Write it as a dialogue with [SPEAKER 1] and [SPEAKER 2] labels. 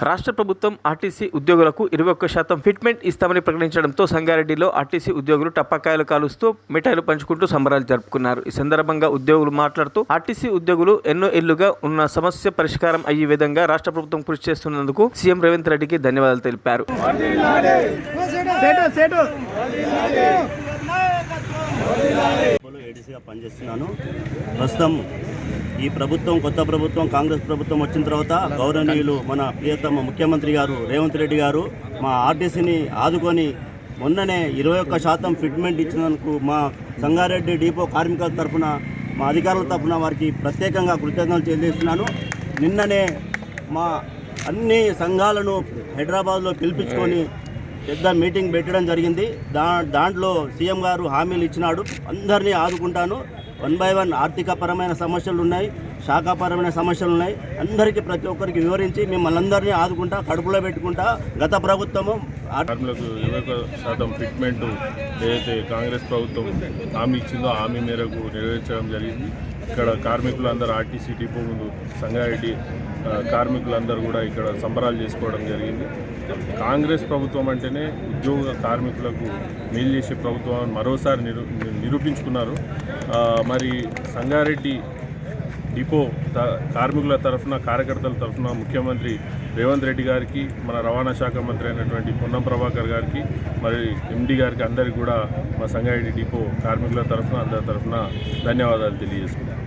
[SPEAKER 1] రాష్ట్ర ప్రభుత్వం ఆర్టీసీ ఉద్యోగులకు 21% ఫిట్మెంట్ ఇస్తామని ప్రకటించడంతో సంగారెడ్డిలో ఆర్టీసీ ఉద్యోగులు టపాకాయలు కాలుస్తూ మిఠాయిలు పంచుకుంటూ సంబరాలు జరుపుకున్నారు. ఈ సందర్భంగా ఉద్యోగులు మాట్లాడుతూ ఆర్టీసీ ఉద్యోగులు ఎన్నో ఏళ్లుగా ఉన్న సమస్య పరిష్కారం అయ్యే విధంగా రాష్ట్ర ప్రభుత్వం కృషి చేస్తున్నందుకు సీఎం రేవంత్ రెడ్డికి ధన్యవాదాలు తెలిపారు.
[SPEAKER 2] పనిచేస్తున్నాను. ప్రస్తుతం ఈ ప్రభుత్వం కొత్త ప్రభుత్వం కాంగ్రెస్ ప్రభుత్వం వచ్చిన తర్వాత గౌరవనీయులు మన ప్రియతమ ముఖ్యమంత్రి గారు రేవంత్ రెడ్డి గారు మా ఆర్టీసీని ఆదుకొని మొన్ననే 21% ఫిట్మెంట్ ఇచ్చినందుకు మా సంగారెడ్డి డిపో కార్మికుల తరఫున మా అధికారుల తరఫున వారికి ప్రత్యేకంగా కృతజ్ఞతలు తెలియజేస్తున్నాను. నిన్ననే మా అన్ని సంఘాలను హైదరాబాద్లో పిలిపించుకొని పెద్ద మీటింగ్ పెట్టడం జరిగింది. దాంట్లో సీఎం గారు హామీలు ఇచ్చినాడు. అందరినీ ఆదుకుంటాను. 1 by 1 ఆర్థికపరమైన సమస్యలు ఉన్నాయి, శాఖాపరమైన సమస్యలు ఉన్నాయి. అందరికీ ప్రతి ఒక్కరికి వివరించి మిమ్మల్ని అందరినీ ఆదుకుంటా, కడుపులో పెట్టుకుంటా. గత ప్రభుత్వము
[SPEAKER 3] కార్మికులకు 21% ఫిట్మెంట్ ఏదైతే కాంగ్రెస్ ప్రభుత్వం హామీ ఇచ్చిందో హామీ మేరకు నెరవేర్చడం జరిగింది. ఇక్కడ కార్మికులందరూ ఆర్టీసీ డిపో ముందు సంగారెడ్డి కార్మికులందరూ కూడా ఇక్కడ సంబరాలు చేసుకోవడం జరిగింది. కాంగ్రెస్ ప్రభుత్వం అంటేనే ఉద్యోగ కార్మికులకు మేలు చేసే ప్రభుత్వం మరోసారి నిరూపించుకున్నారు. మరి సంగారెడ్డి డిపో కార్మికుల తరఫున కార్యకర్తల తరఫున ముఖ్యమంత్రి రేవంత్ రెడ్డి గారికి, మన రవాణా శాఖ మంత్రి అయినటువంటి పొన్నం ప్రభాకర్ గారికి, మరి ఎండి గారికి అందరికీ కూడా మా సంగారెడ్డి డిపో కార్మికుల తరఫున అందరి తరఫున ధన్యవాదాలు తెలియజేసుకుంటాం.